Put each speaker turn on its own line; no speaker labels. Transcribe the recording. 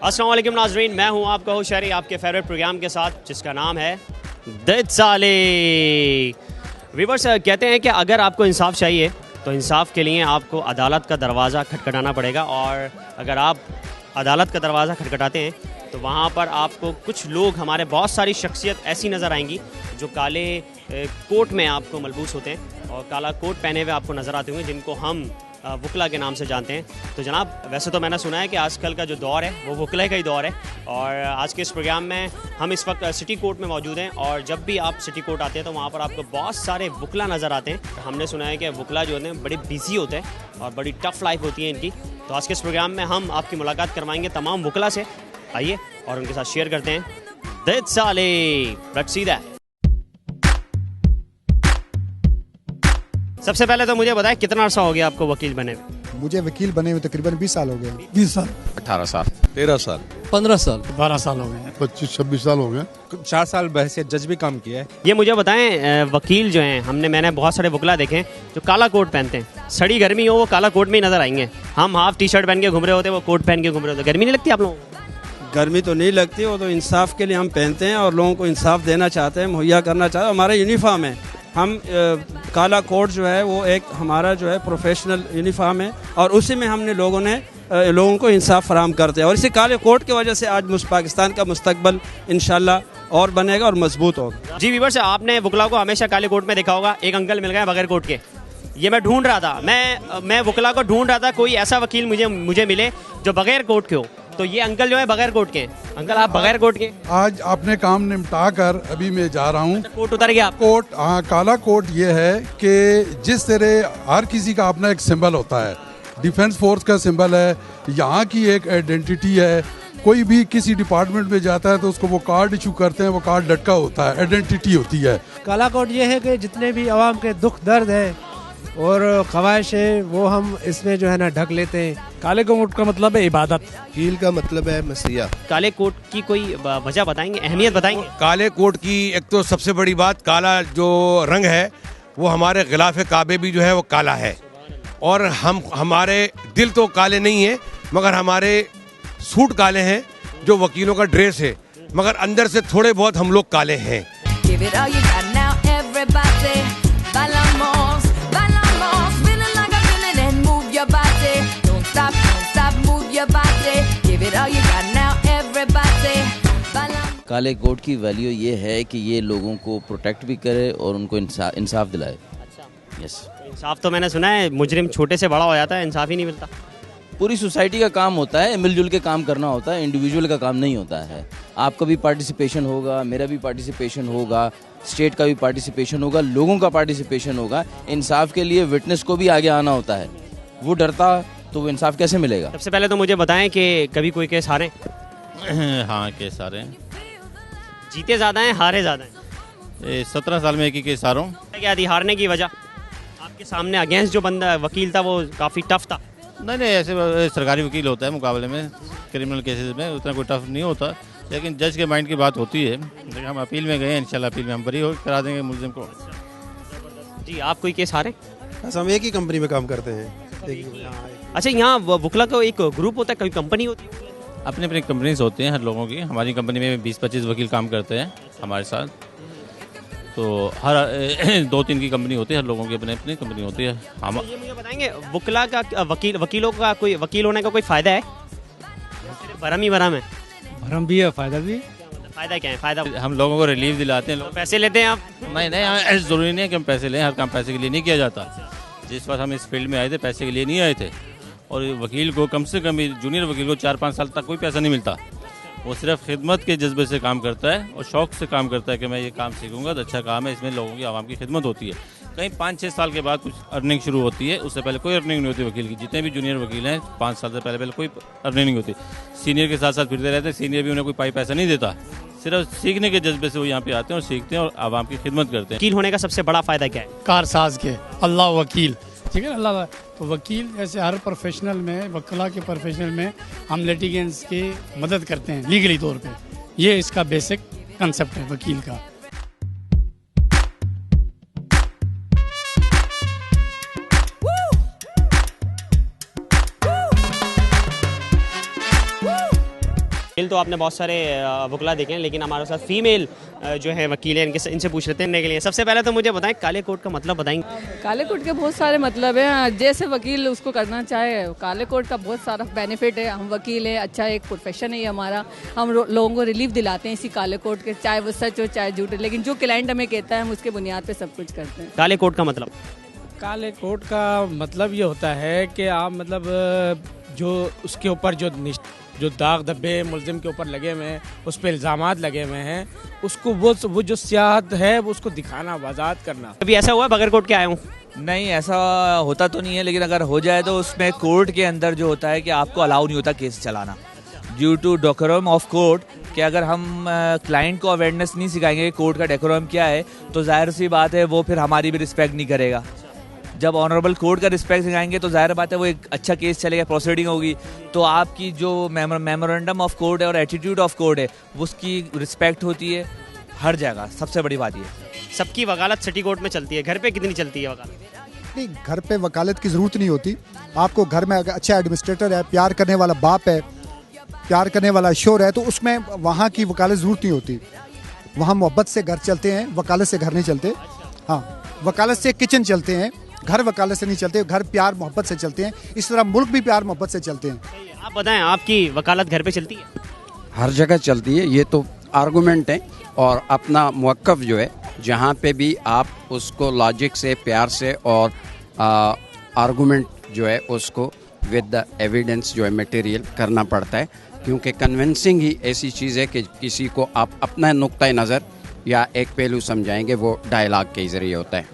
अस्सलाम वालेकुम नाज़रीन, मैं हूं आपका होस्ट शहरी आपके फेवरेट प्रोग्राम के साथ जिसका नाम है दिल साले। व्यूअर्स कहते हैं कि अगर आपको इंसाफ चाहिए तो इंसाफ के लिए आपको अदालत का दरवाज़ा खटखटाना पड़ेगा, और अगर आप अदालत का दरवाज़ा खटखटाते हैं तो वहाँ पर आपको कुछ लोग, हमारे बहुत सारी शख्सियत ऐसी नज़र आएंगी जो काले कोट में आपको मलबूस होते हैं और काला कोट पहने हुए आपको नज़र आते होंगे, जिनको हम वकला के नाम से जानते हैं। तो जनाब, वैसे तो मैंने सुना है कि आजकल का जो दौर है वो वकला का ही दौर है, और आज के इस प्रोग्राम में हम इस वक्त सिटी कोर्ट में मौजूद हैं, और जब भी आप सिटी कोर्ट आते हैं तो वहाँ पर आपको बहुत सारे वकला नज़र आते हैं। हमने सुना है कि वकला जो होते हैं बड़े बिजी होते हैं और बड़ी टफ लाइफ होती है इनकी। तो आज के इस प्रोग्राम में हम आपकी मुलाकात करवाएंगे तमाम वकला से। आइए और उनके साथ शेयर करते हैं दिल साले। Let's see that. सबसे पहले तो मुझे बताएं, कितना अर्सा हो गया आपको वकील बने हुए?
मुझे वकील बने हुए तकरीबन 20 साल हो गए।
20 साल,
18 साल,
13 साल,
15 साल, 12 साल हो गए,
25-26 साल हो गए।
4 साल बहसियत जज भी काम किया है।
ये मुझे बताएं, वकील जो हैं, मैंने बहुत सारे वकला देखे हैं जो काला कोट पहनते हैं। सड़ी गर्मी हो वो काला कोट में ही नजर आएंगे। हम हाफ टी शर्ट पहन के घूम रहे होते हैं, वो कोट पहन के घूम रहे होते हैं। गर्मी नहीं लगती आप लोगों को?
गर्मी तो नहीं लगती, वो तो इंसाफ के लिए हम पहनते हैं और लोगों को इंसाफ देना चाहते हैं, मुहैया करना चाहते हैं। हमारा यूनिफॉर्म है, हम काला कोट जो है वो एक हमारा जो है प्रोफेशनल यूनिफॉर्म है, और उसी में हमने लोगों को इंसाफ फराहम करते हैं। और इसी काले कोट की वजह से आज पाकिस्तान का मुस्तकबल इंशाल्लाह और बनेगा और मजबूत होगा।
जी व्यूअर्स, आपने वकला को हमेशा काले कोट में देखा होगा। एक अंकल मिल गए बगैर कोट के। ये मैं ढूंढ रहा था, मैं वकला को ढूंढ रहा था, कोई ऐसा वकील मुझे मिले जो बगैर कोट के हो। तो ये अंकल जो है बगैर कोट के हैं। अंकल, आप बगैर कोट के?
आज आपने काम निपटा कर अभी मैं जा रहा हूँ।
कोट उतर गया?
कोट, हाँ, काला कोट ये है कि जिस तरह हर किसी का अपना एक सिंबल होता है, डिफेंस फोर्स का सिंबल है, यहाँ की एक आइडेंटिटी है। कोई भी किसी डिपार्टमेंट में जाता है तो उसको वो कार्ड इशू करते हैं, वो कार्ड लटका होता है, आइडेंटिटी होती है।
काला कोट ये है कि जितने भी आवाम के दुख दर्द है और ख्वाहिश है वो हम इसमें जो है ना ढक लेते हैं।
काले कोट का मतलब है इबादत,
वकील का मतलब है मसीहा।
काले कोट की कोई वजह बताएंगे, अहमियत बताएंगे?
काले कोट की एक तो सबसे बड़ी बात, काला जो रंग है वो हमारे गिलाफ काबे भी जो है वो काला है, और हमारे दिल तो काले नहीं है मगर हमारे सूट काले हैं जो वकीलों का ड्रेस है, मगर अंदर से थोड़े बहुत हम लोग काले हैं।
काले कोट की वैल्यू ये है कि ये लोगों को प्रोटेक्ट भी करे और उनको इंसाफ दिलाए।
अच्छा,
यस।
इंसाफ तो मैंने सुना है मुजरिम छोटे से बड़ा हो जाता है, इंसाफ ही नहीं मिलता।
पूरी सोसाइटी का काम होता है, मिलजुल के काम करना होता है, इंडिविजुअल का काम नहीं होता है। आपका भी पार्टिसिपेशन होगा, मेरा भी पार्टिसिपेशन होगा, स्टेट का भी पार्टिसिपेशन होगा, लोगों का पार्टिसिपेशन होगा। इंसाफ के लिए विटनेस को भी आगे आना होता है। वो डरता तो वो इंसाफ कैसे मिलेगा?
सबसे पहले तो मुझे बताएं कि कभी कोई केस हारे?
हाँ, केस हारे हैं।
जीते ज़्यादा हैं, हारे ज़्यादा हैं?
17 साल में एक ही केस हारा हूँ।
क्या थी हारने की वजह? आपके सामने अगेंस्ट जो बंदा वकील था वो काफ़ी टफ था।
नहीं, ऐसे सरकारी वकील होता है मुकाबले में क्रिमिनल केसेस में उतना कोई टफ नहीं होता, लेकिन जज के माइंड की बात होती है। लेकिन हम अपील में गए हैं, इंशाल्लाह अपील में हम बरी हो करा देंगे मुलजिम को।
जी, आप कोई केस हारे?
हम एक ही कंपनी में काम करते हैं।
अच्छा, यहाँ वकला का एक ग्रुप होता है, कोई कंपनी होती है?
अपनी अपनी कंपनीज होती हैं हर लोगों की। हमारी कंपनी में 20-25 वकील काम करते हैं हमारे साथ, तो हर 2-3 की कंपनी होती है, हर लोगों की अपनी अपनी कंपनी होती है। हम
ये मुझे बताएंगे, वकला का वकीलों का कोई वकील होने का कोई फ़ायदा है? भरम ही भरम है?
भरम भी है, फायदा भी।
फ़ायदा क्या है? फ़ायदा
हम लोगों को रिलीफ दिलाते हैं।
पैसे लेते हैं आप?
नहीं, ऐसा ज़रूरी नहीं है कि हम पैसे लें। हर काम पैसे के लिए नहीं किया जाता। जिस वक्त हम इस फील्ड में आए थे पैसे के लिए नहीं आए थे, और वकील को कम से कम, जूनियर वकील को 4-5 साल तक कोई पैसा नहीं मिलता। वो सिर्फ खिदमत के जज्बे से काम करता है और शौक़ से काम करता है कि मैं ये काम सीखूंगा तो अच्छा काम है, इसमें लोगों की, आवाम की खिदमत होती है। कहीं 5-6 साल के बाद कुछ अर्निंग शुरू होती है, उससे पहले कोई अर्निंग नहीं होती वकील की। जितने भी जूनियर वकील हैं 5 साल से पहले कोई अर्निंग नहीं होती। सीनियर के साथ साथ फिरते रहते हैं, सीनियर भी उन्हें कोई पैसा नहीं देता। सिर्फ सीखने के जज्बे से वो यहाँ पे आते हैं और सीखते हैं और आवाम की खिदमत करते हैं।
वकील होने का सबसे बड़ा फ़ायदा क्या है?
कारसाज के अल्लाह वकील, ठीक है, अल्लाह। तो वकील जैसे हर प्रोफेशनल में, वकला के प्रोफेशनल में हम लिटिगेंट्स की मदद करते हैं लीगली तौर पे। ये इसका बेसिक कंसेप्ट है वकील का।
मेल तो आपने बहुत सारे वकला देखे हैं, लेकिन हमारे साथ फीमेल जो है वकील हैं, इनसे पूछ लेते हैं के लिए। सबसे पहले तो मुझे बताएं काले कोट का मतलब बताएंगे।
काले कोट के बहुत सारे मतलब हैं, जैसे वकील उसको करना चाहे। काले कोट का बहुत सारा बेनिफिट है। हम वकील हैं, अच्छा एक प्रोफेशन है ये हमारा। हम लोगों को रिलीफ दिलाते हैं इसी काले कोट के, चाहे वो सच हो चाहे झूठ हो, लेकिन जो क्लाइंट हमें कहता है हम उसके बुनियाद पे सब कुछ करते हैं।
काले कोट का मतलब?
काले कोट का मतलब ये होता है कि आप मतलब जो उसके ऊपर जो दाग धब्बे मुलजिम के ऊपर लगे हुए हैं, उस पर इल्ज़ामात लगे हुए हैं, उसको वो जो सियाहत है वो उसको दिखाना, वजाहत करना।
अभी ऐसा हुआ बगैर कोट के आया हूँ?
नहीं, ऐसा होता तो नहीं है, लेकिन अगर हो जाए तो उसमें कोर्ट के अंदर जो होता है कि आपको अलाउ नहीं होता केस चलाना, due to decorum of court. कि अगर हम क्लाइंट को अवेयरनेस नहीं सिखाएंगे कोर्ट का डेकोरम क्या है, तो जाहिर सी बात है वो फिर हमारी भी रिस्पेक्ट नहीं करेगा। जब ऑनरेबल कोर्ट का रिस्पेक्ट सिखाएंगे तो जाहिर बात है वो एक अच्छा केस चलेगा, प्रोसीडिंग होगी, तो आपकी जो मेमोरेंडम ऑफ कोर्ट है और एटीट्यूड ऑफ कोर्ट है उसकी रिस्पेक्ट होती है हर जगह। सबसे बड़ी बात ये
सबकी वकालत सिटी कोर्ट में चलती है, घर पे कितनी चलती है वकालत?
नहीं, घर पे वकालत की ज़रूरत नहीं होती। आपको घर में अगर अच्छा एडमिनिस्ट्रेटर है, प्यार करने वाला बाप है, प्यार करने वाला शोर है, तो उसमें वहाँ की वकालत ज़रूरत नहीं होती। वहाँ मोहब्बत से घर चलते हैं, वकालत से घर नहीं चलते। हाँ, वकालत से किचन चलते हैं, घर वकालत से नहीं चलते। घर प्यार मोहब्बत से चलते हैं, इस तरह मुल्क भी प्यार मोहब्बत से चलते हैं।
आप बताएं, आपकी वकालत घर पे चलती है?
हर जगह चलती है, ये तो आर्गूमेंट है। और अपना मौक़िफ़ जो है, जहाँ पे भी आप उसको लॉजिक से, प्यार से और आर्गूमेंट जो है उसको विद द एविडेंस जो है मटेरियल करना पड़ता है, क्योंकि कन्विंसिंग ही ऐसी चीज़ है कि किसी को आप अपना नुक्ता नज़र या एक पहलू समझाएंगे वो डायलॉग के ज़रिए होता है।